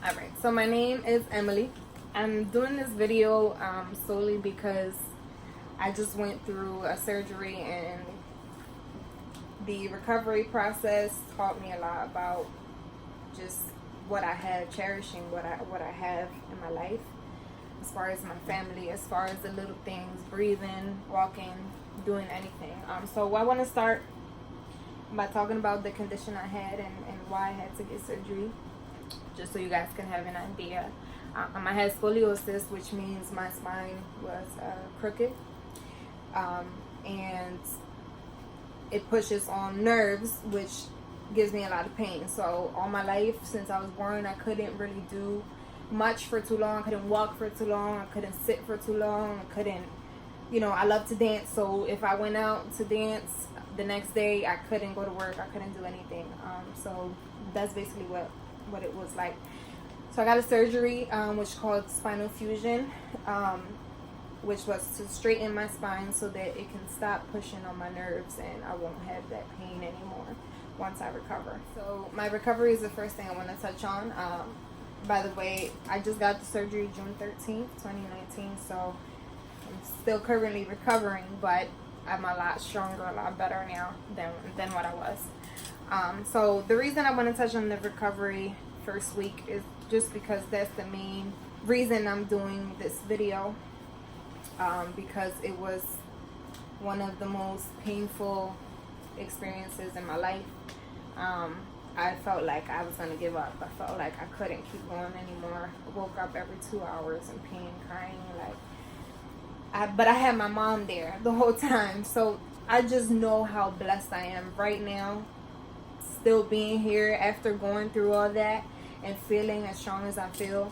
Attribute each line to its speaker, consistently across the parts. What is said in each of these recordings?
Speaker 1: Alright, so my name is Emily. I'm doing this video solely because I just went through a surgery, and the recovery process taught me a lot about just what I have, cherishing what I have in my life, as far as my family, as far as the little things, breathing, walking, doing anything. So I want to start by talking about the condition I had and why I had to get surgery, just so you guys can have an idea. I had scoliosis, which means my spine was crooked, and it pushes on nerves, which gives me a lot of pain. So all my life, since I was born, I couldn't really do much for too long. I couldn't walk for too long. I couldn't sit for too long. I couldn't, I love to dance. So if I went out to dance the next day, I couldn't go to work. I couldn't do anything. So that's basically what it was like. So I got a surgery, which called spinal fusion, which was to straighten my spine so that it can stop pushing on my nerves and I won't have that pain anymore once I recover. So my recovery is the first thing I want to touch on. By the way, I just got the surgery June 13th, 2019, so I'm still currently recovering, but I'm a lot stronger, a lot better now than what I was. So the reason I want to touch on the recovery first week is just because that's the main reason I'm doing this video, because it was one of the most painful experiences in my life. I felt like I was going to give up. I felt like I couldn't keep going anymore. I woke up every 2 hours in pain, crying, but I had my mom there the whole time. So I just know how blessed I am right now, still being here after going through all that and feeling as strong as I feel.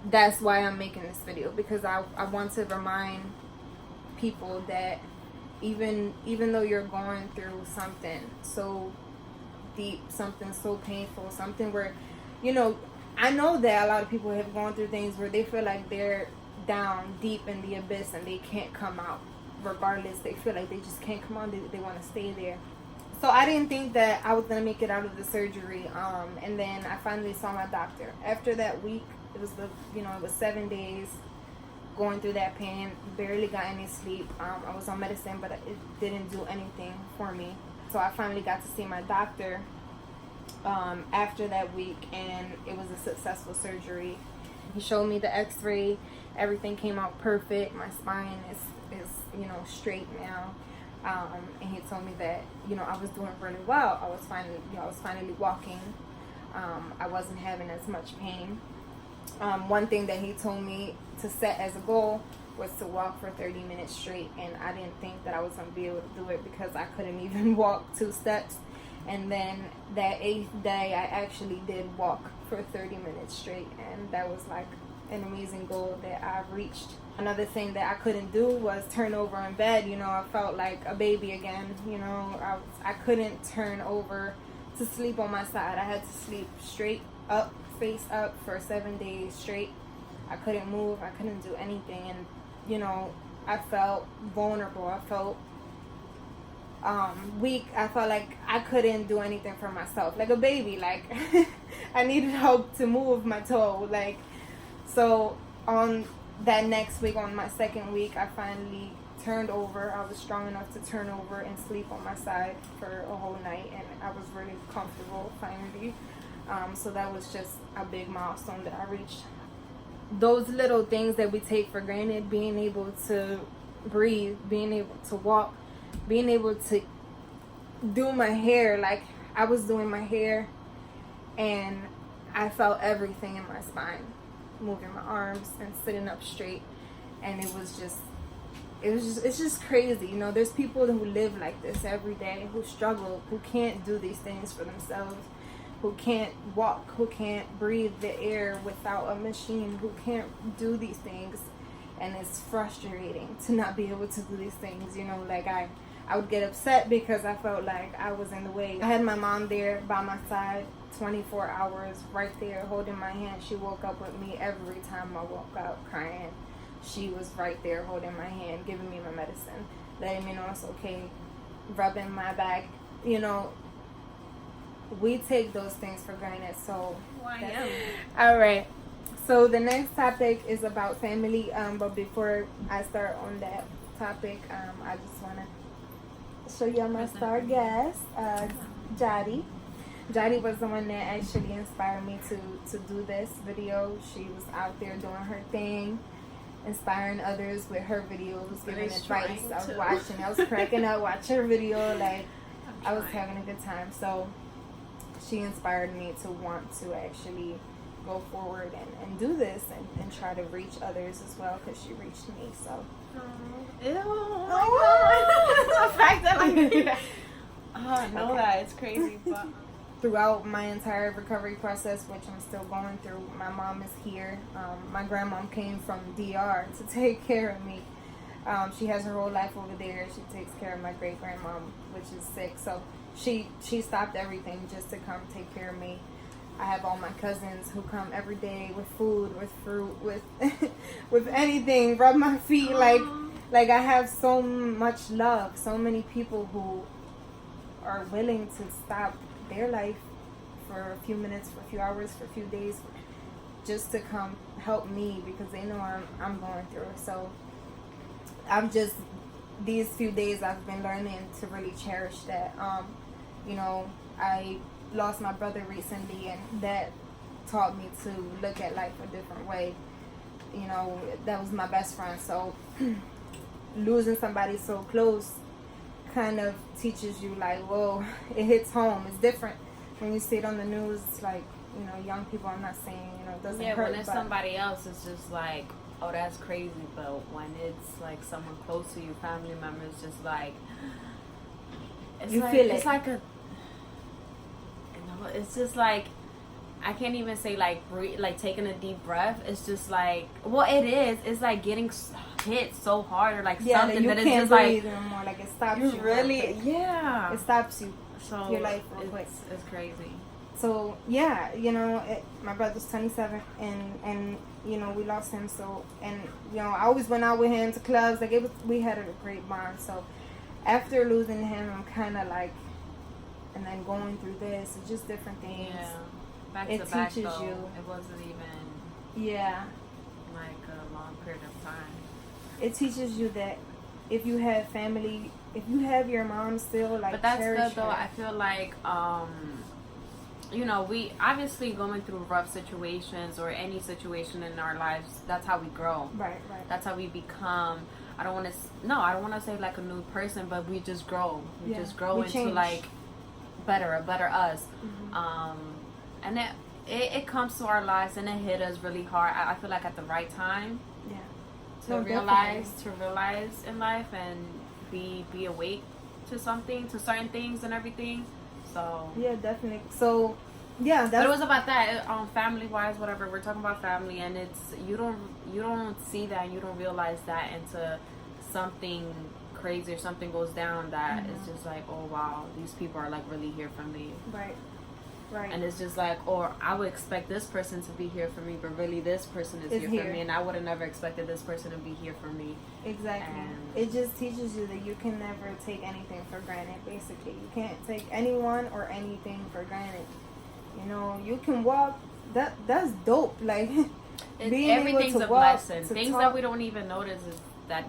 Speaker 1: That's why I'm making this video, because I want to remind people that even though you're going through something so deep, something so painful, something where, I know that a lot of people have gone through things where they feel like they're down deep in the abyss and they can't come out. Regardless, they feel like they just can't come out. They want to stay there. So I didn't think that I was going to make it out of the surgery. And then I finally saw my doctor. After that week, it was it was 7 days going through that pain, barely got any sleep. I was on medicine, but it didn't do anything for me. So I finally got to see my doctor after that week, and it was a successful surgery. He showed me the x-ray. Everything came out perfect. My spine is straight now. And he told me that, I was doing really well. I was finally walking. I wasn't having as much pain. One thing that he told me to set as a goal was to walk for 30 minutes straight, and I didn't think that I was going to be able to do it because I couldn't even walk 2 steps. And then that 8th day, I actually did walk for 30 minutes straight, and that was like an amazing goal that I reached. Another thing that I couldn't do was turn over in bed. I felt like a baby again. I couldn't turn over to sleep on my side. I had to sleep straight up, face up for 7 days straight. I couldn't move. I couldn't do anything. And, I felt vulnerable. I felt weak. I felt like I couldn't do anything for myself. Like a baby. Like, I needed help to move my toe. So on that next week, on my 2nd week, I finally turned over. I was strong enough to turn over and sleep on my side for a whole night, and I was really comfortable finally. So that was just a big milestone that I reached. Those little things that we take for granted, being able to breathe, being able to walk, being able to do my hair, like I was doing my hair and I felt everything in my spine, moving my arms and sitting up straight, and it's just crazy. There's people who live like this every day, who struggle, who can't do these things for themselves, who can't walk, who can't breathe the air without a machine, who can't do these things. And it's frustrating to not be able to do these things. I would get upset because I felt like I was in the way. I had my mom there by my side 24 hours, right there holding my hand. She woke up with me every time I woke up crying. She was right there holding my hand, giving me my medicine, letting me know it's okay, rubbing my back. We take those things for granted. So
Speaker 2: who I am.
Speaker 1: All right. So the next topic is about family. But before I start on that topic, I just want to show you my star guest, Jadi. Jadi was the one that actually inspired me to do this video. She was out there doing her thing, inspiring others with her videos, giving advice. I was watching. I was cracking up watching her video. Like, I was having a good time. So she inspired me to want to actually go forward and do this and try to reach others as well, because she reached me. So
Speaker 2: Ew, oh my God. The fact that I know that it's crazy, but
Speaker 1: throughout my entire recovery process, which I'm still going through, my mom is here. My grandmom came from DR to take care of me. She has her whole life over there. She takes care of my great grandmom, which is sick. So she stopped everything just to come take care of me. I have all my cousins who come every day with food, with fruit, with with anything, rub my feet. Like I have so much love, so many people who are willing to stop their life for a few minutes, for a few hours, for a few days, just to come help me, because they know I'm going through it. So I've just, these few days I've been learning to really cherish that. You know, I lost my brother recently, and that taught me to look at life a different way. You know, that was my best friend. So losing somebody so close kind of teaches you, like, whoa, it hits home. It's different when you see it on the news. It's like, you know, young people, I'm not saying, you know, it doesn't hurt.
Speaker 2: Yeah, when it's somebody else, it's just like, oh, that's crazy. But when it's like someone close to you, family members, just like, it's
Speaker 1: you
Speaker 2: like,
Speaker 1: feel
Speaker 2: it's
Speaker 1: it.
Speaker 2: like a, you know, it's just like, I can't even say like breathe, like taking a deep breath. It's just like, well, it is. It's like getting hit so hard, or like something that it's just like,
Speaker 1: anymore. Like, it stops
Speaker 2: you
Speaker 1: you.
Speaker 2: really, yeah.
Speaker 1: It stops you.
Speaker 2: So
Speaker 1: your life real quick.
Speaker 2: It's crazy.
Speaker 1: So yeah, you know, my brother's 27, and you know, we lost him. So, and you know, I always went out with him to clubs. Like, we had a great bond. So after losing him, I'm kind of like, and then going through this, it's just different things.
Speaker 2: Yeah. Back
Speaker 1: It
Speaker 2: to back,
Speaker 1: teaches
Speaker 2: though,
Speaker 1: you.
Speaker 2: it wasn't even
Speaker 1: Yeah.
Speaker 2: like a long period of time.
Speaker 1: It teaches you that if you have family, if you have your mom still, like,
Speaker 2: But that's
Speaker 1: cherish
Speaker 2: good, though.
Speaker 1: her.
Speaker 2: I feel like, you know, we obviously going through rough situations or any situation in our lives. That's how we grow.
Speaker 1: Right.
Speaker 2: That's how we become. I don't want to say like a new person, but we just grow. We just grow
Speaker 1: we
Speaker 2: into
Speaker 1: change.
Speaker 2: like a better us.
Speaker 1: Mm-hmm.
Speaker 2: And it comes to our lives, and it hit us really hard. I feel like at the right time.
Speaker 1: Yeah.
Speaker 2: To realize in life and be awake to something, to certain things and everything. So
Speaker 1: yeah, definitely. So yeah,
Speaker 2: but it was about that, family wise, whatever. We're talking about family, and it's you don't see that, you don't realize that until something crazy or something goes down that it's just like, oh wow, these people are like really here for me.
Speaker 1: Right.
Speaker 2: And it's just like, or I would expect this person to be here for me, but really this person is here for me, and I would have never expected this person to be here for me.
Speaker 1: Exactly.
Speaker 2: And
Speaker 1: it just teaches you that you can never take anything for granted, basically. You can't take anyone or anything for granted. You know, you can walk, that's dope. Like, being
Speaker 2: everything's
Speaker 1: able to
Speaker 2: a
Speaker 1: walk,
Speaker 2: blessing.
Speaker 1: to
Speaker 2: Things
Speaker 1: talk.
Speaker 2: that we don't even notice is that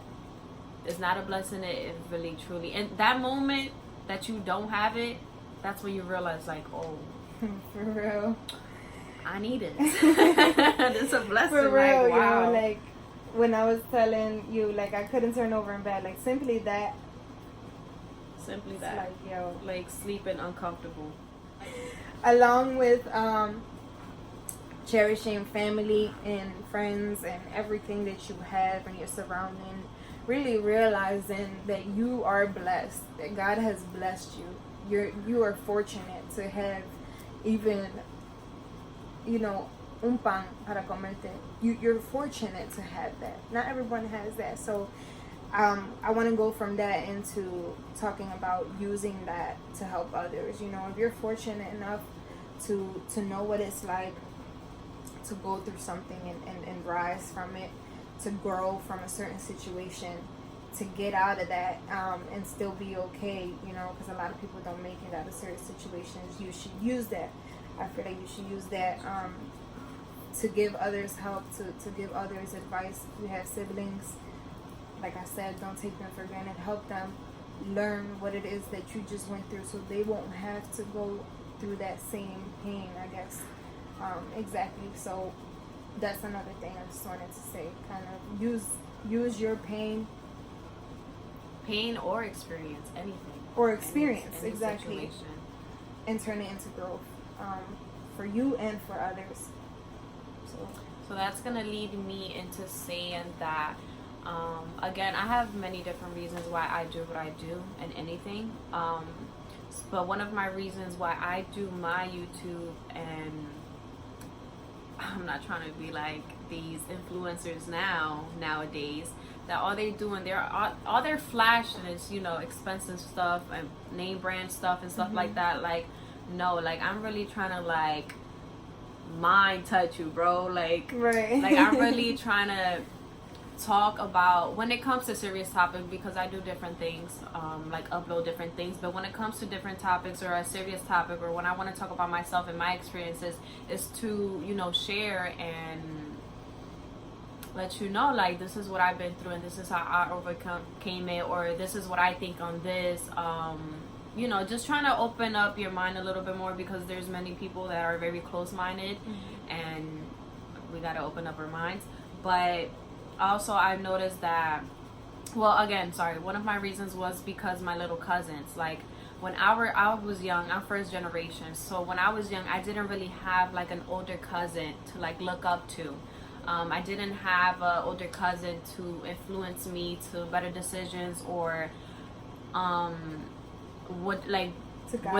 Speaker 2: it's not a blessing. It really, truly, and that moment that you don't have it, that's when you realize, like, oh,
Speaker 1: for real,
Speaker 2: I need it. It's a blessing.
Speaker 1: For real,
Speaker 2: like, wow.
Speaker 1: you know, like when I was telling you, like, I couldn't turn over in bed, like, simply that. Like, yo,
Speaker 2: like sleeping uncomfortable.
Speaker 1: Along with cherishing family and friends and everything that you have and your surrounding, really realizing that you are blessed, that God has blessed you. You are fortunate to have even, you know, un pan para comerte. You're fortunate to have that. Not everyone has that. So I want to go from that into talking about using that to help others. You know, if you're fortunate enough to know what it's like to go through something and rise from it, to grow from a certain situation, to get out of that and still be okay, you know, because a lot of people don't make it out of certain situations. You should use that I feel like you should use that to give others help, to give others advice. If you have siblings, like I said, don't take them for granted. Help them learn what it is that you just went through, so they won't have to go through that same pain, I guess. Exactly. So that's another thing I just wanted to say. Kind of use your pain
Speaker 2: or experience, anything.
Speaker 1: Or experience,
Speaker 2: any
Speaker 1: exactly.
Speaker 2: Situation.
Speaker 1: And turn it into growth for you and for others.
Speaker 2: So that's gonna lead me into saying that again, I have many different reasons why I do what I do in anything. But one of my reasons why I do my YouTube, and I'm not trying to be like these influencers nowadays, that all they do and all they're flashing is, you know, expensive stuff and name brand stuff and stuff like that. Like, no, like I'm really trying to like mind touch you, bro. Like,
Speaker 1: right.
Speaker 2: Like I'm really trying to talk about, when it comes to serious topics, because I do different things, like upload different things, but when it comes to different topics or a serious topic, or when I want to talk about myself and my experiences, is to, you know, share and let you know, like, this is what I've been through and this is how I overcame it, or this is what I think on this. You know, just trying to open up your mind a little bit more, because there's many people that are very close-minded, and we got to open up our minds. But also I've noticed that, well, again, sorry, one of my reasons was because my little cousins, like, when I was young, I'm first generation, so when I was young, I didn't really have like an older cousin to like look up to. I didn't have an older cousin to influence me to better decisions, or what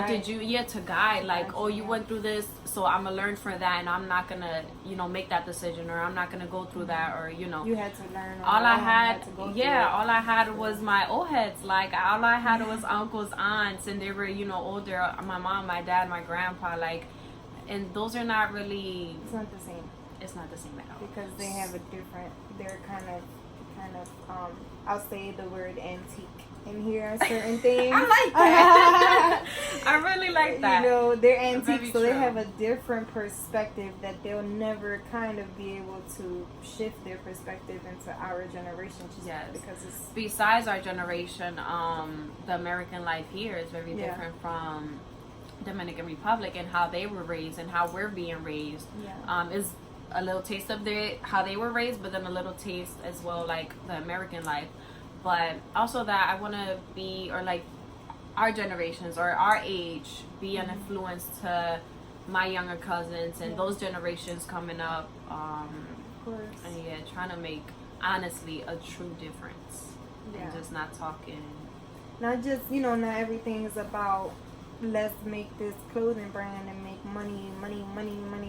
Speaker 2: did you to guide, like, oh, you went through this, so I'm gonna learn from that, and I'm not gonna, you know, make that decision, or I'm not gonna go through that, or, you know,
Speaker 1: you had to learn.
Speaker 2: All I had was my old heads, like, all I had was uncles, aunts, and they were, you know, older, my mom, my dad, my grandpa, like, and those are not really,
Speaker 1: it's not the same.
Speaker 2: It's not the same at all,
Speaker 1: because they have a different, they're kind of I'll say the word antique in here, certain things.
Speaker 2: I like that. I really like that.
Speaker 1: You know, they're antique, so
Speaker 2: true.
Speaker 1: they have a different perspective that they'll never kind of be able to shift their perspective into our generation.
Speaker 2: Yes.
Speaker 1: Because it's,
Speaker 2: besides our generation, the American life here is very different from Dominican Republic, and how they were raised and how we're being raised. Is a little taste of how they were raised, but then a little taste as well, like the American life. But also that I want to be, or like our generations or our age, be an influence to my younger cousins and those generations coming up.
Speaker 1: Of course.
Speaker 2: And trying to make, honestly, a true difference. And just not talking.
Speaker 1: Not just, you know, not everything is about, let's make this clothing brand and make money,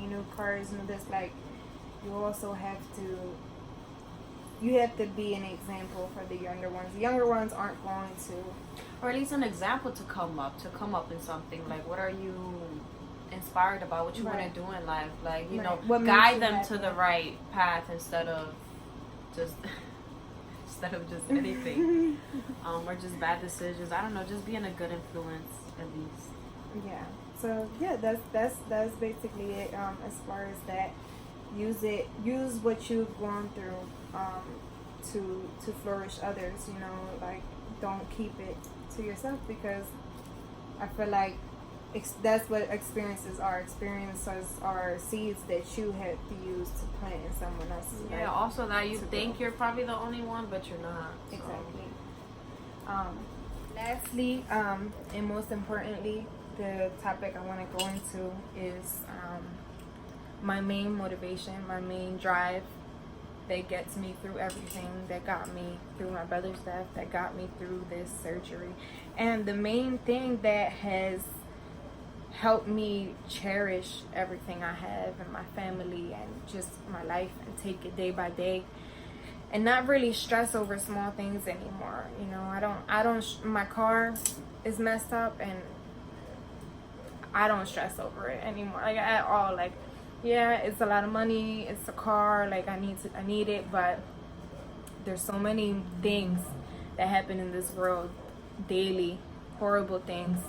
Speaker 1: new cars, and this. Like, you also have to be an example for the younger ones. The younger ones aren't going to,
Speaker 2: or at least an example to come up in something. Like, what are you inspired about? What you want to do in life? Like, you know, guide them to the right path instead of just anything, or just bad decisions. I don't know, just being a good influence at least.
Speaker 1: Yeah. So that's basically it. As far as that, use what you've gone through to flourish others. You know, like, don't keep it to yourself, because I feel like that's what experiences are. Experiences are seeds that you had to use to plant in someone else's life.
Speaker 2: Yeah. Also, that you think you're probably the only one, but you're not. So.
Speaker 1: Exactly. Lastly, and most importantly, the topic I want to go into is my main motivation, my main drive that gets me through everything, that got me through my brother's death, that got me through this surgery. And the main thing that has helped me cherish everything I have and my family and just my life, and take it day by day, and not really stress over small things anymore. You know, I don't my car is messed up, and I don't stress over it anymore, like, at all. Like, yeah, it's a lot of money, it's a car, like, I need it, but there's so many things that happen in this world daily, horrible things.